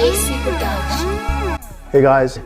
AC Production. Hey guys,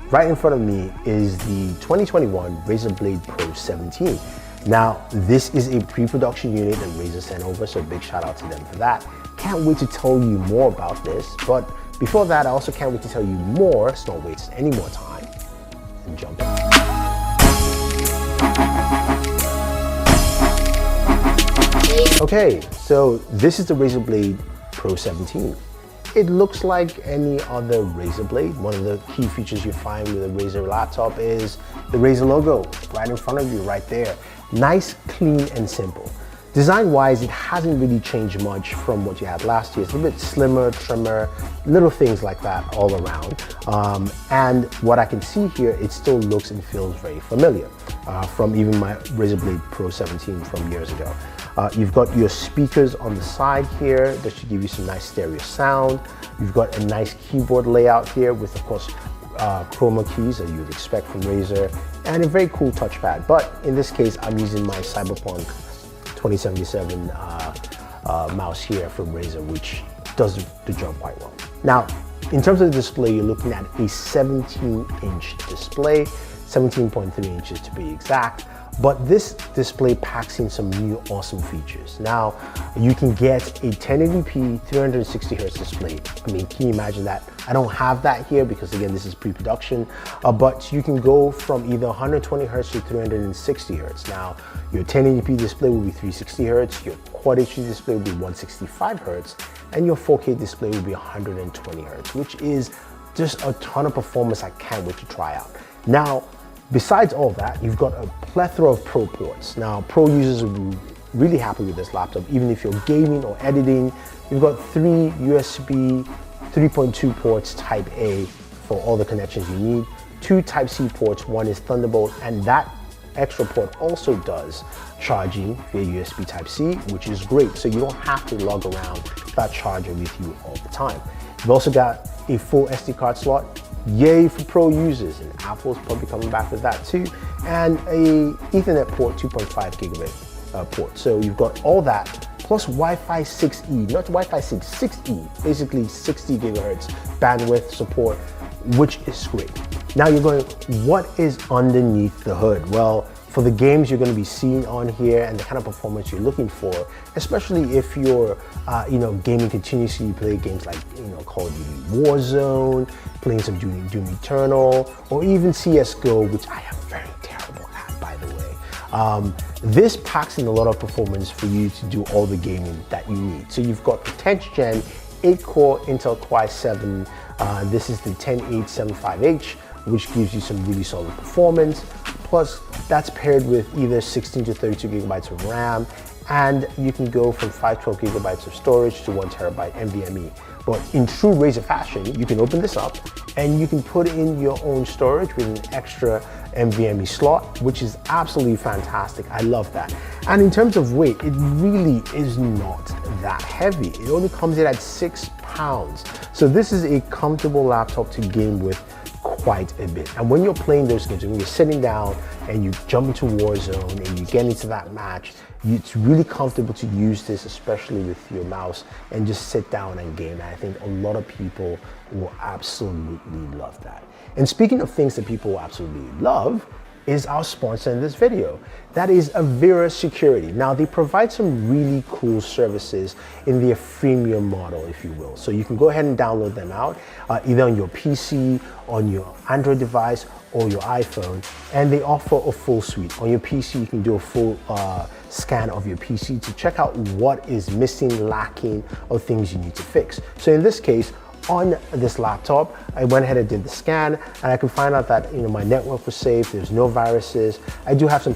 right in front of me is the 2021 Razer Blade Pro 17. Now, this is a pre-production unit that Razer sent over, so big shout out to them for that. Can't wait to tell you more about this, but before that, I also can't wait to tell you more. Let's not waste any more time and jump in. Okay, so this is the Razer Blade Pro 17. It looks like any other Razer Blade. One of the key features you find with a Razer laptop is the Razer logo right in front of you, right there. Nice, clean, and simple. Design-wise, it hasn't really changed much from what you had last year. It's a little bit slimmer, trimmer, little things like that all around. And what I can see here, it still looks and feels very familiar from even my Razer Blade Pro 17 from years ago. You've got your speakers on the side here that should give you some nice stereo sound. You've got a nice keyboard layout here with, of course, chroma keys that you'd expect from Razer, and a very cool touchpad. But in this case, I'm using my Cyberpunk 2077 mouse here from Razer, which does the job quite well. Now, in terms of the display, you're looking at a 17-inch display, 17.3 inches to be exact. But this display packs in some new awesome features. Now, you can get a 1080p 360Hz display. I mean, can you imagine that? I don't have that here because, again, this is pre-production, but you can go from either 120Hz to 360Hz. Now, your 1080p display will be 360Hz, your Quad HD display will be 165Hz, and your 4K display will be 120Hz, which is just a ton of performance I can't wait to try out. Now, besides all that, you've got a plethora of Pro ports. Now, Pro users will be really happy with this laptop, even if you're gaming or editing. You've got 3 USB 3.2 ports Type A for all the connections you need, 2 Type C ports, 1 is Thunderbolt, and that extra port also does charging via USB Type C, which is great. So you don't have to lug around that charger with you all the time. You've also got a full SD card slot. Yay for Pro users, and Apple's probably coming back with that too, and a Ethernet port, 2.5 gigabit port. So you've got all that, plus Wi-Fi 6E, not Wi-Fi 6, 6E, basically 60 gigahertz bandwidth support, which is great. Now you're going, what is underneath the hood? Well, for the games you're going to be seeing on here and the kind of performance you're looking for, especially if you're, gaming continuously, you play games like, Call of Duty Warzone, playing some Doom Eternal, or even CSGO, which I am very terrible at, by the way. This packs in a lot of performance for you to do all the gaming that you need. So you've got the 10th gen 8-core Intel Core i7. This is the 10875H, which gives you some really solid performance. Plus, that's paired with either 16 to 32 gigabytes of RAM, and you can go from 512 gigabytes of storage to 1 terabyte NVMe. But in true Razer fashion, you can open this up and you can put in your own storage with an extra NVMe slot, which is absolutely fantastic. I love that. And in terms of weight, it really is not that heavy. It only comes in at 6 pounds. So this is a comfortable laptop to game with quite a bit. And when you're playing those games, when you're sitting down and you jump into Warzone and you get into that match, it's really comfortable to use this, especially with your mouse, and just sit down and game. And I think a lot of people will absolutely love that. And speaking of things that people will absolutely love, is our sponsor in this video. That is Avira Security. Now, they provide some really cool services in their freemium model, if you will. So you can go ahead and download them out, either on your PC, on your Android device, or your iPhone, and they offer a full suite. On your PC, you can do a full scan of your PC to check out what is missing, lacking, or things you need to fix. So in this case, on this laptop, I went ahead and did the scan, and I could find out that my network was safe, there's no viruses. I do have some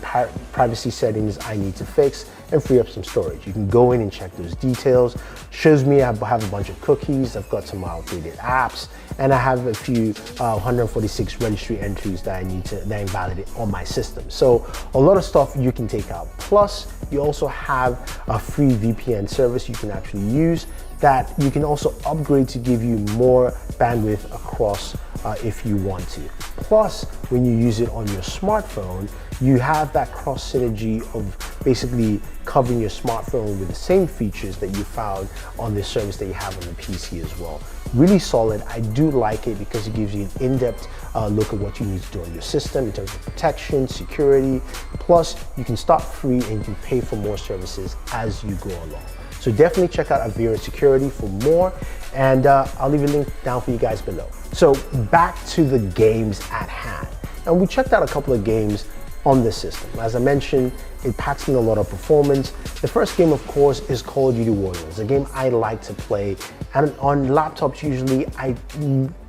privacy settings I need to fix and free up some storage. You can go in and check those details. Shows me I have a bunch of cookies, I've got some outdated apps, and I have a few 146 registry entries that I need to then invalidate on my system. So a lot of stuff you can take out. Plus, you also have a free VPN service you can actually use that you can also upgrade to give you more bandwidth across if you want to. Plus, when you use it on your smartphone, you have that cross synergy of basically covering your smartphone with the same features that you found on the service that you have on the PC as well. really solid. I do like it because it gives you an in-depth look at what you need to do on your system in terms of protection, security. Plus, you can start free and you can pay for more services as you go along. So definitely check out Avira Security for more, and I'll leave a link down for you guys below. So back to the games at hand. And we checked out a couple of games on this system. As I mentioned, it packs in a lot of performance. The first game, of course, is Call of Duty Warzone. It's a game I like to play, and on laptops usually I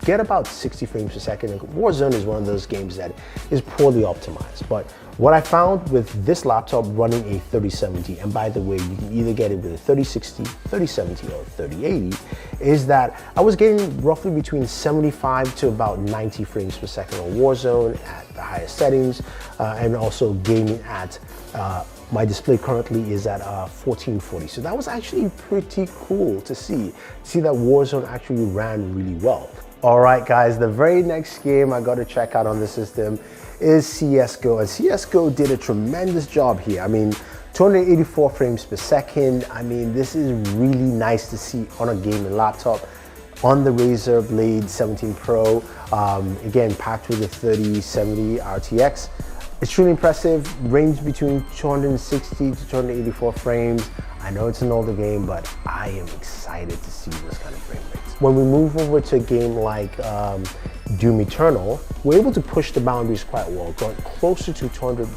get about 60 frames per second. And Warzone is one of those games that is poorly optimized. But what I found with this laptop running a 3070, and by the way, you can either get it with a 3060, 3070, or 3080, is that I was getting roughly between 75 to about 90 frames per second on Warzone at the highest settings, and also gaming at my display currently is at 1440. So that was actually pretty cool to see that Warzone actually ran really well. All right, guys, the very next game I got to check out on the system is CSGO, and CSGO did a tremendous job here. I mean, 284 frames per second. I mean, this is really nice to see on a gaming laptop on the Razer Blade 17 Pro, again, packed with a 3070 RTX. It's truly impressive, range between 260 to 284 frames. I know it's an older game, but I am excited to see this kind of frame rates. When we move over to a game like Doom Eternal, we're able to push the boundaries quite well, going closer to 200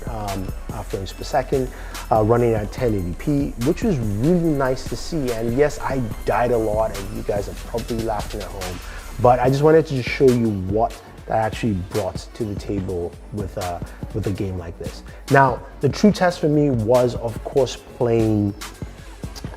frames per second, running at 1080p, which was really nice to see. And yes, I died a lot, and you guys are probably laughing at home, but I just wanted to just show you what that actually brought to the table with a game like this. Now, the true test for me was, of course, playing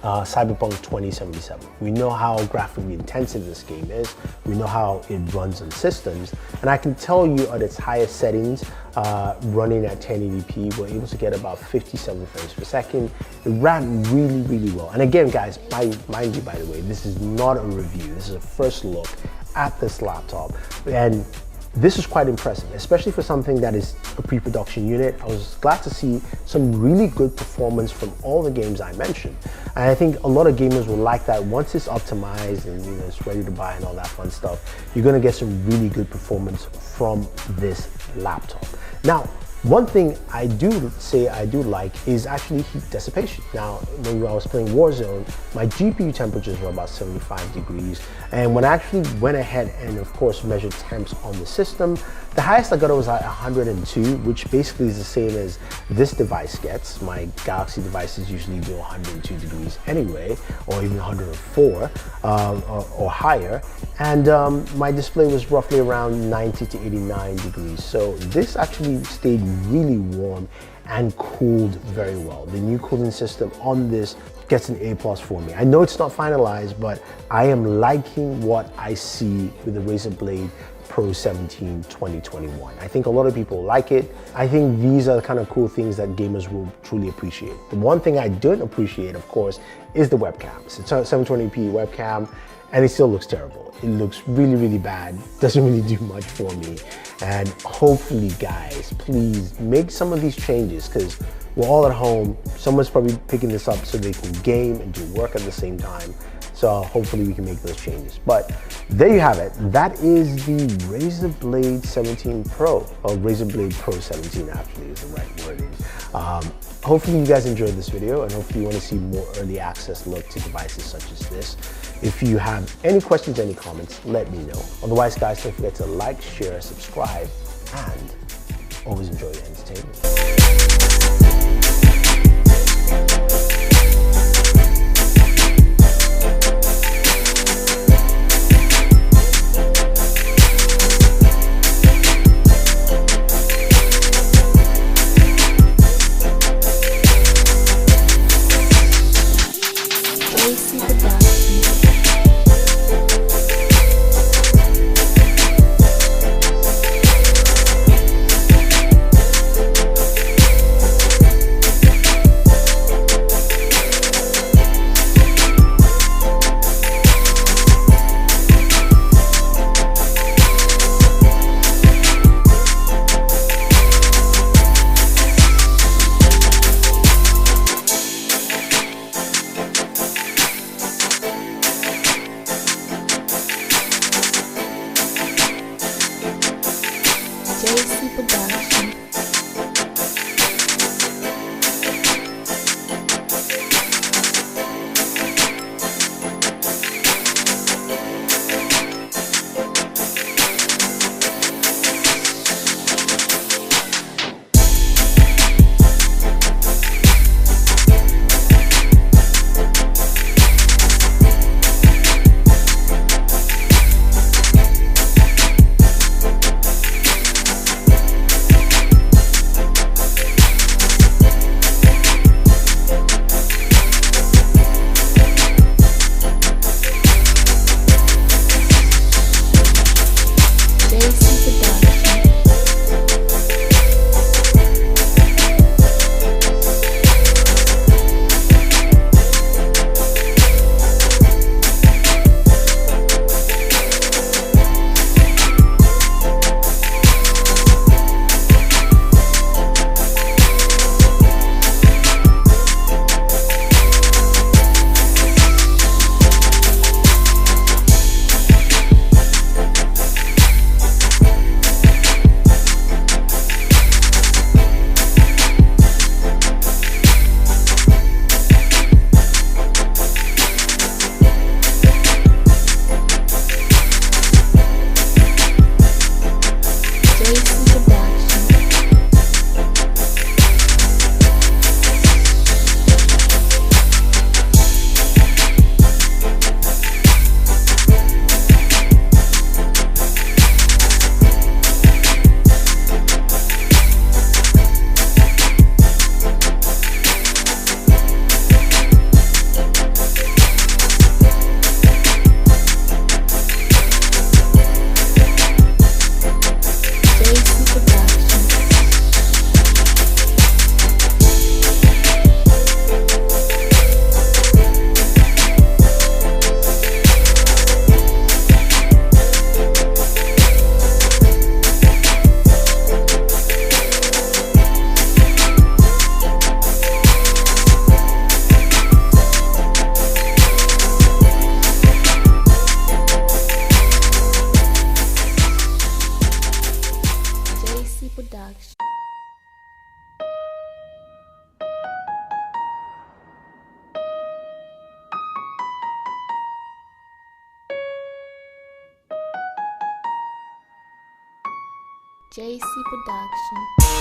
Cyberpunk 2077. We know how graphically intensive this game is. We know how it runs on systems. And I can tell you at its highest settings, running at 1080p, we're able to get about 57 frames per second. It ran really, really well. And again, guys, mind you, by the way, this is not a review. This is a first look at this laptop. And this is quite impressive, especially for something that is a pre-production unit. I was glad to see some really good performance from all the games I mentioned. And I think a lot of gamers will like that. Once it's optimized and it's ready to buy and all that fun stuff, you're gonna get some really good performance from this laptop. Now, one thing I do say I do like is actually heat dissipation. Now, when I was playing Warzone, my GPU temperatures were about 75 degrees. And when I actually went ahead and, of course, measured temps on the system, the highest I got was at 102, which basically is the same as this device gets. My Galaxy devices usually do 102 degrees anyway, or even 104 or higher. And my display was roughly around 90 to 89 degrees. So this actually stayed really warm and cooled very well. The new cooling system on this gets an A+ for me. I know it's not finalized, but I am liking what I see with the Razer Blade Pro 17 2021. I think a lot of people like it. I think these are the kind of cool things that gamers will truly appreciate. The one thing I don't appreciate, of course, is the webcam. It's a 720p webcam, and it still looks terrible. It looks really, really bad. Doesn't really do much for me. And hopefully, guys, please make some of these changes, because we're all at home. Someone's probably picking this up so they can game and do work at the same time. So hopefully we can make those changes. But there you have it. That is the Razer Blade 17 Pro, or Razer Blade Pro 17 actually is the right wording. Hopefully you guys enjoyed this video, and hopefully you want to see more early access look to devices such as this. If you have any questions, any comments, let me know. Otherwise, guys, don't forget to like, share, subscribe, and always enjoy your entertainment. JC Production.